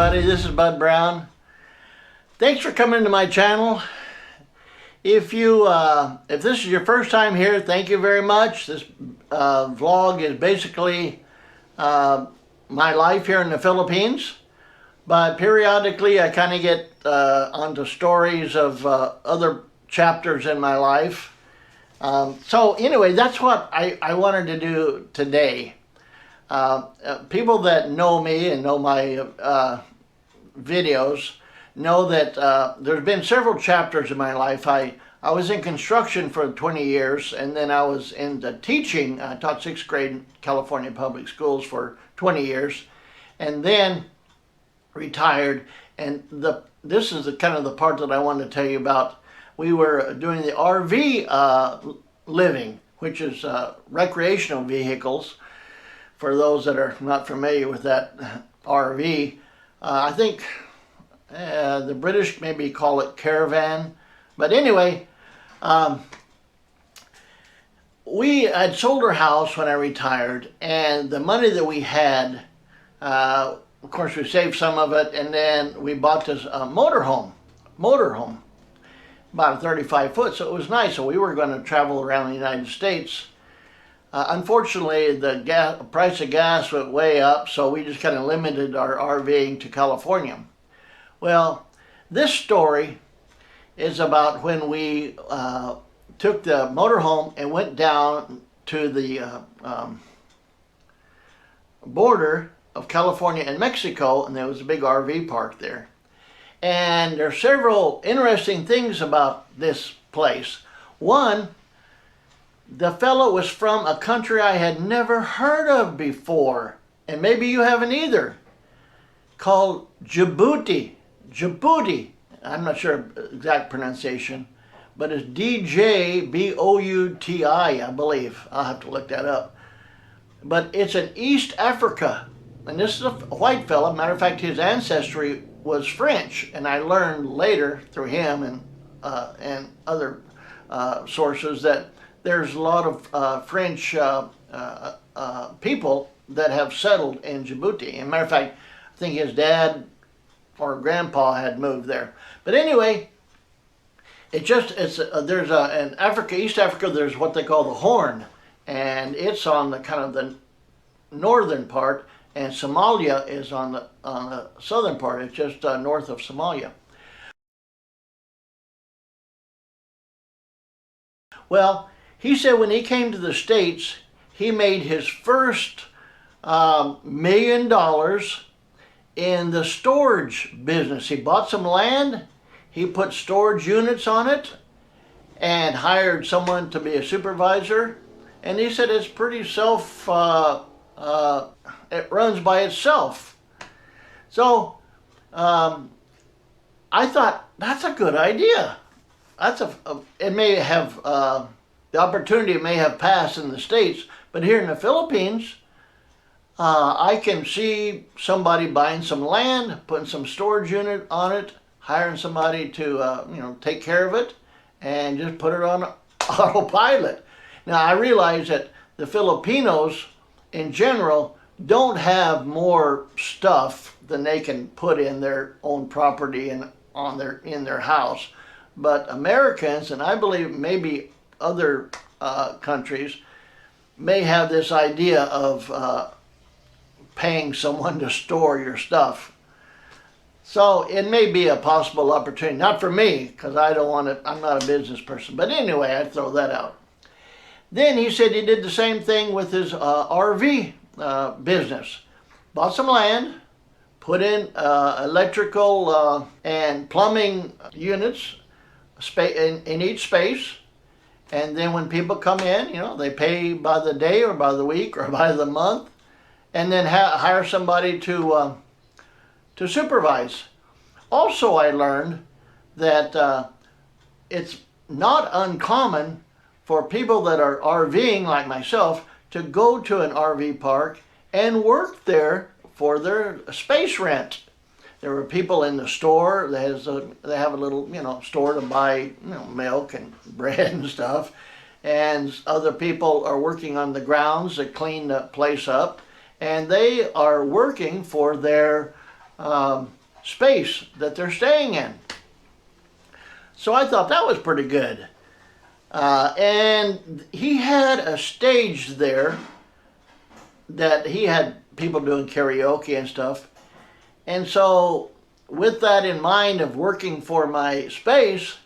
everybody, this is Bud Brown. Thanks for coming to my channel. If this is your first time here, thank you very much. This vlog is basically my life here in the Philippines, but periodically I kind of get onto stories of other chapters in my life. So anyway, that's what I wanted to do today. People that know me and know my videos know that there's been several chapters in my life. I was in construction for 20 years, and then I was into teaching. I taught 6th grade in California public schools for 20 years, and then retired. And this is kind of the part that I wanted to tell you about. We were doing the RV living, which is recreational vehicles. For those that are not familiar with that RV, I think the British maybe call it caravan. But anyway, we had sold our house when I retired, and the money that we had, of course we saved some of it, and then we bought this motorhome, about a 35 foot, so it was nice. So we were going to travel around the United States. Unfortunately, the price of gas went way up, so we just kind of limited our RVing to California. Well, this story is about when we took the motorhome and went down to the border of California and Mexico, and there was a big RV park there. And there are several interesting things about this place. One, the fellow was from a country I had never heard of before, and maybe you haven't either, called Djibouti. Djibouti. I'm not sure exact pronunciation, but it's D-J-B-O-U-T-I, I believe. I'll have to look that up. But it's in East Africa, and this is a white fellow. Matter of fact, his ancestry was French, and I learned later through him and other sources that there's a lot of French people that have settled in Djibouti. As a matter of fact, I think his dad or grandpa had moved there. But anyway, in East Africa, there's what they call the Horn, and it's on the kind of the northern part, and Somalia is on the southern part. It's just north of Somalia. Well, he said when he came to the States, he made his first $1 million in the storage business. He bought some land, he put storage units on it, and hired someone to be a supervisor. And he said it's pretty it runs by itself. So I thought, that's a good idea. It may have, the opportunity may have passed in the States, but here in the Philippines, I can see somebody buying some land, putting some storage unit on it, hiring somebody to take care of it, and just put it on autopilot. Now I realize that the Filipinos in general don't have more stuff than they can put in their own property and in their house, but Americans, and I believe maybe other countries, may have this idea of paying someone to store your stuff. So it may be a possible opportunity, not for me, because I don't want it, I'm not a business person, but anyway, I'd throw that out. Then he said he did the same thing with his RV business. Bought some land, put in electrical and plumbing units in each space, and then when people come in, they pay by the day or by the week or by the month, and then hire somebody to supervise. Also, I learned that it's not uncommon for people that are RVing like myself to go to an RV park and work there for their space rent. There were people in the store. They have a little, store to buy, milk and bread and stuff. And other people are working on the grounds to clean the place up. And they are working for their space that they're staying in. So I thought that was pretty good. And he had a stage there that he had people doing karaoke and stuff. And so with that in mind of working for my space,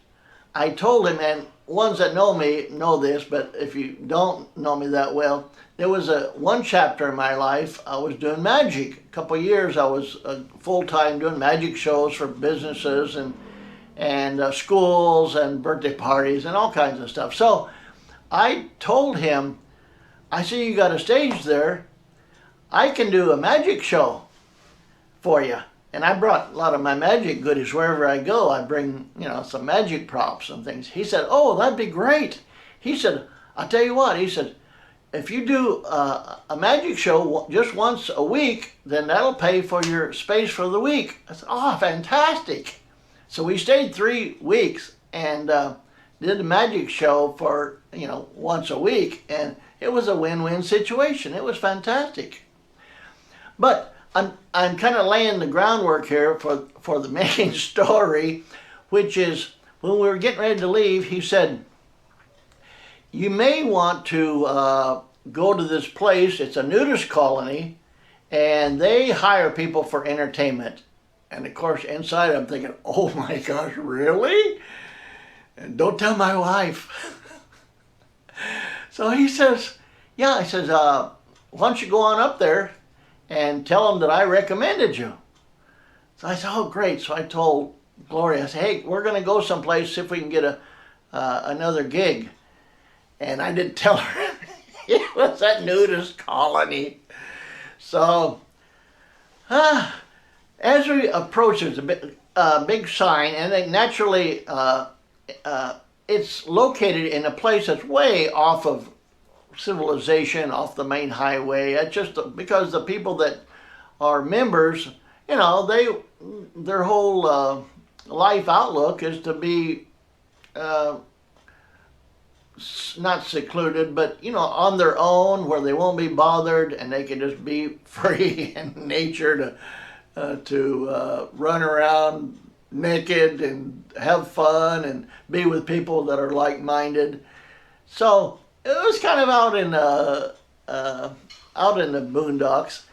I told him, and ones that know me know this, but if you don't know me that well, there was one chapter in my life I was doing magic. A couple of years I was full-time doing magic shows for businesses and schools and birthday parties and all kinds of stuff. So I told him, I see you got a stage there. I can do a magic show for you. And I brought a lot of my magic goodies wherever I go. I bring, some magic props and things. He said, oh, that'd be great. He said, I'll tell you what, he said, if you do a magic show just once a week, then that'll pay for your space for the week. I said, oh, fantastic. So we stayed 3 weeks and did the magic show for, once a week. And it was a win-win situation. It was fantastic. But I'm kind of laying the groundwork here for the main story, which is when we were getting ready to leave, he said, you may want to go to this place. It's a nudist colony, and they hire people for entertainment. And of course, inside I'm thinking, oh my gosh, really? And don't tell my wife. So he says, yeah, he says, why don't you go on up there and tell them that I recommended you. So I said, oh, great. So I told Gloria, I said, hey, we're going to go someplace, see if we can get another gig. And I didn't tell her it was that nudist colony. So as we approach, there's a big sign, and then naturally it's located in a place that's way off of civilization, off the main highway. It's just because the people that are members, their whole life outlook is to be not secluded, but on their own, where they won't be bothered and they can just be free in nature to run around naked and have fun and be with people that are like-minded. So it was kind of out in the boondocks.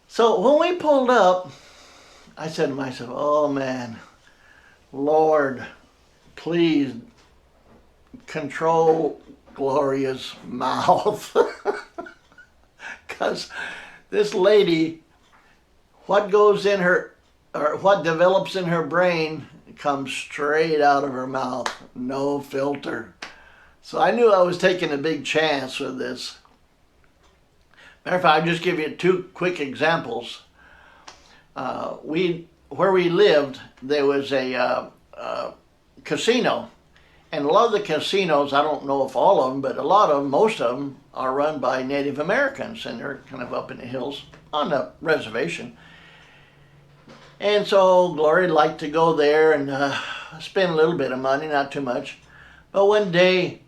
So when we pulled up, I said to myself, oh man, Lord, please control Gloria's mouth. Because this lady, what goes in her, or what develops in her brain comes straight out of her mouth, no filter. So I knew I was taking a big chance with this. Matter of fact, I'll just give you 2 quick examples. Where we lived, there was a casino. And a lot of the casinos, I don't know if all of them, but a lot of them, most of them, are run by Native Americans. And they're kind of up in the hills on the reservation. And so Gloria liked to go there and spend a little bit of money, not too much. But one day,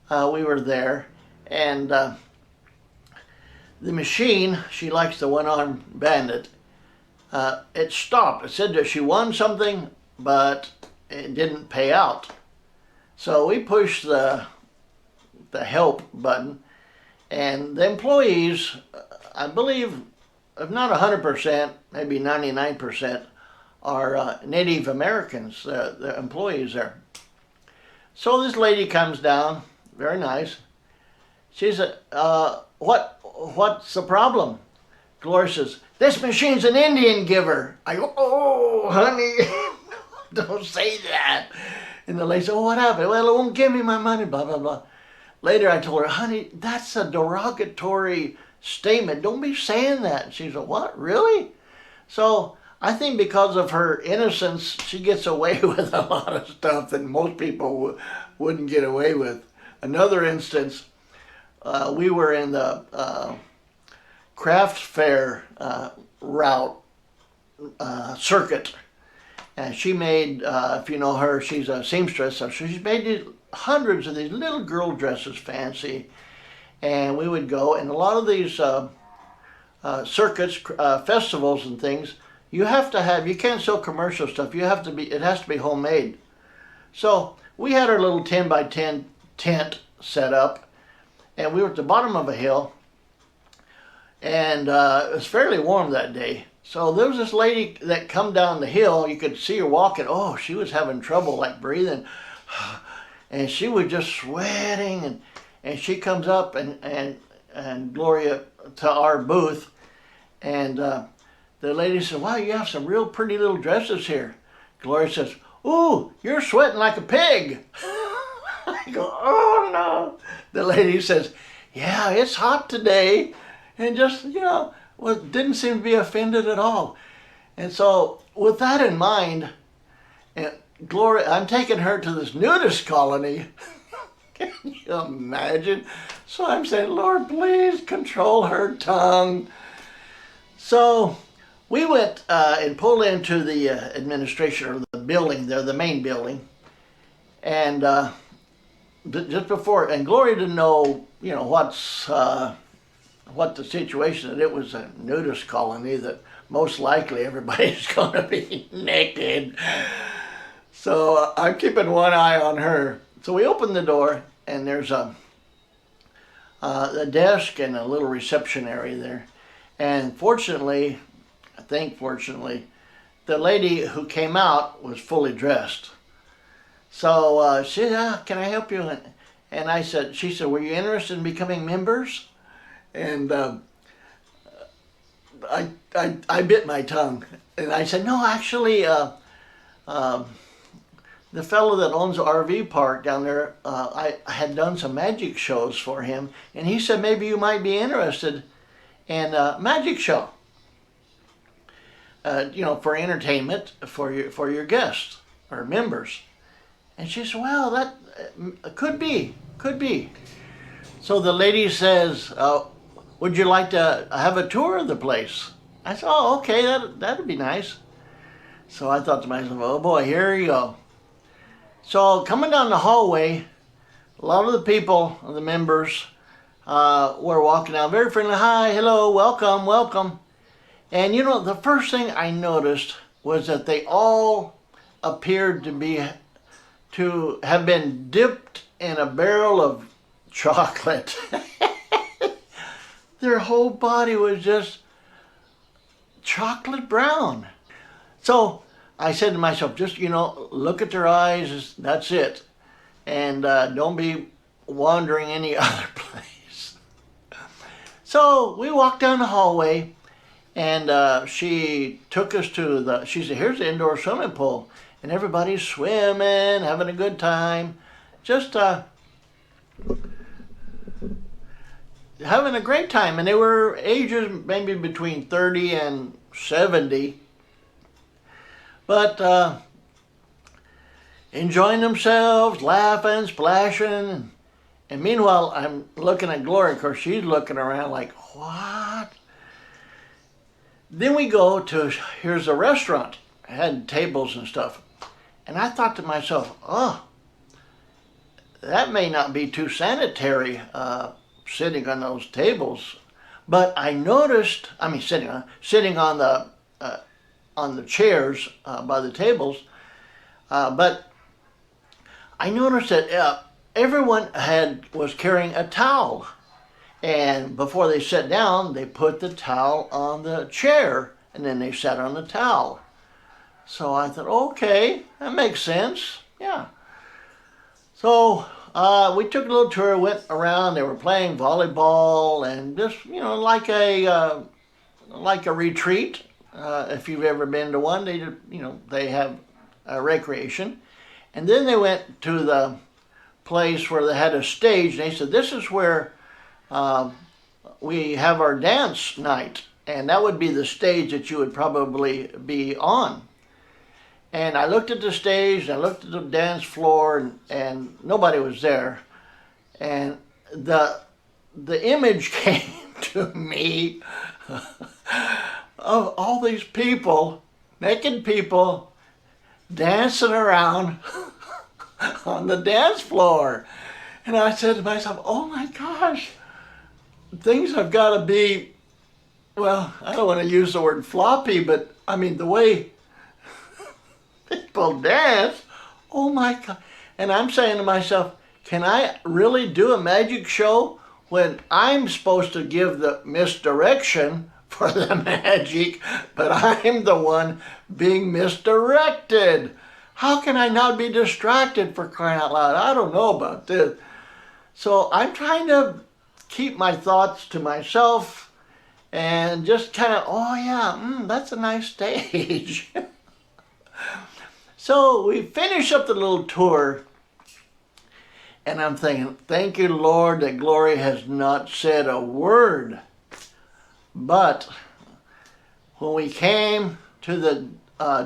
we were there, and the machine, she likes the one-armed bandit, it stopped. It said that she won something, but it didn't pay out. So we pushed the help button, and the employees, I believe, if not 100%, maybe 99%, are Native Americans, the employees there. So this lady comes down, very nice. She said, what's the problem? Gloria says, this machine's an Indian giver. I go, oh, honey, don't say that. And the lady said, oh, what happened? Well, it won't give me my money, blah, blah, blah. Later I told her, honey, that's a derogatory statement. Don't be saying that. She said, what, really? So I think because of her innocence, she gets away with a lot of stuff that most people wouldn't get away with. Another instance, we were in the craft fair route circuit. And she made, if you know her, she's a seamstress, so she's made hundreds of these little girl dresses, fancy. And we would go, and a lot of these circuits, festivals and things, you have to have, you can't sell commercial stuff. You have to be, it has to be homemade. So we had our little 10 by 10 tent set up, and we were at the bottom of a hill, and it was fairly warm that day. So there was this lady that come down the hill. You could see her walking. Oh, she was having trouble like breathing, and she was just sweating. And she comes up and Gloria to our booth, and the lady said, "Wow, you have some real pretty little dresses here." Gloria says, "Ooh, you're sweating like a pig." I go, "Oh no." The lady says, "Yeah, it's hot today," and just, well, didn't seem to be offended at all. And so with that in mind, Gloria, I'm taking her to this nudist colony. Can you imagine? So I'm saying, "Lord, please control her tongue." So we went and pulled into the administration, or the building there, the main building. And just before, and Gloria didn't know, what the situation, that it was a nudist colony, that most likely everybody's going to be naked. So I'm keeping one eye on her. So we opened the door, and there's a desk and a little reception area there. And fortunately, the lady who came out was fully dressed. So she said, "Can I help you?" And she said, "Were you interested in becoming members?" And I bit my tongue, and I said, "No, actually, the fellow that owns the RV park down there, I had done some magic shows for him, and he said maybe you might be interested in a magic show, for entertainment for your guests or members." And she said, "Well, that could be. So the lady says, "Would you like to have a tour of the place?" I said, "Oh, okay, that'd be nice." So I thought to myself, "Oh boy, here you go." So coming down the hallway, a lot of the people, the members, were walking down, very friendly. "Hi, hello, welcome, welcome." And the first thing I noticed was that they all appeared to have been dipped in a barrel of chocolate. Their whole body was just chocolate brown. So I said to myself, just, look at their eyes, that's it. And don't be wandering any other place. So we walked down the hallway, and she took us she said, "Here's the indoor swimming pool." And everybody's swimming, having a good time. Just having a great time. And they were ages maybe between 30 and 70. But enjoying themselves, laughing, splashing. And meanwhile, I'm looking at Gloria. Of course, she's looking around like, what? Then we go to, here's a restaurant. I had tables and stuff. And I thought to myself, oh, that may not be too sanitary sitting on those tables. But I noticed, sitting on the chairs by the tables, but I noticed that everyone was carrying a towel, and before they sat down, they put the towel on the chair, and then they sat on the towel. So I thought, okay, that makes sense, yeah. So we took a little tour, went around. They were playing volleyball, and just like a retreat. If you've ever been to one, they have recreation. And then they went to the place where they had a stage, and they said, "This is where we have our dance night," and that would be the stage that you would probably be on. And I looked at the stage, and I looked at the dance floor, and nobody was there. And the image came to me of all these people, naked people, dancing around on the dance floor. And I said to myself, oh my gosh, things have got to be well, I don't want to use the word floppy, but I mean the way people dance, oh my God. And I'm saying to myself, can I really do a magic show when I'm supposed to give the misdirection for the magic, but I'm the one being misdirected? How can I not be distracted, for crying out loud? I don't know about this. So I'm trying to keep my thoughts to myself and just kind of, oh yeah, that's a nice stage. So we finish up the little tour, and I'm thinking, thank you, Lord, that Gloria has not said a word. But when we came to the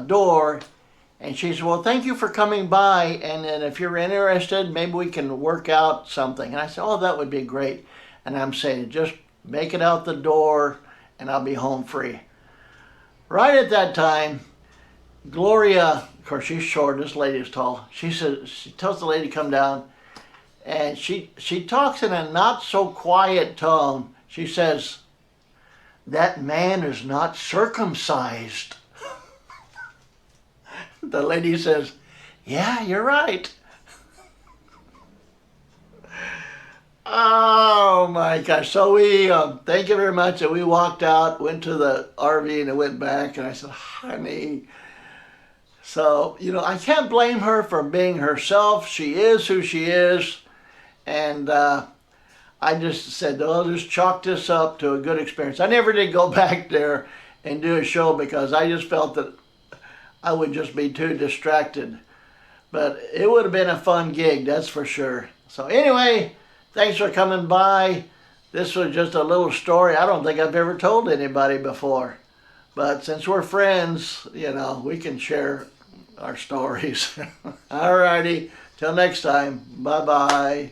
door, and she said, well, thank you for coming by, and then if you're interested, maybe we can work out something. And I said, oh, that would be great. And I'm saying, just make it out the door, and I'll be home free. Right at that time, Gloria, of course, she's short, this lady is tall. She tells the lady to come down, and she talks in a not so quiet tone. She says, that man is not circumcised. The lady says, yeah, you're right. Oh my gosh. So we, thank you very much. And we walked out, went to the RV, and I went back, and I said, honey. So, I can't blame her for being herself. She is who she is. And I just said, oh, just chalk this up to a good experience. I never did go back there and do a show because I just felt that I would just be too distracted. But it would have been a fun gig, that's for sure. So anyway, thanks for coming by. This was just a little story I don't think I've ever told anybody before. But since we're friends, we can share our stories. Alrighty, till next time, bye-bye.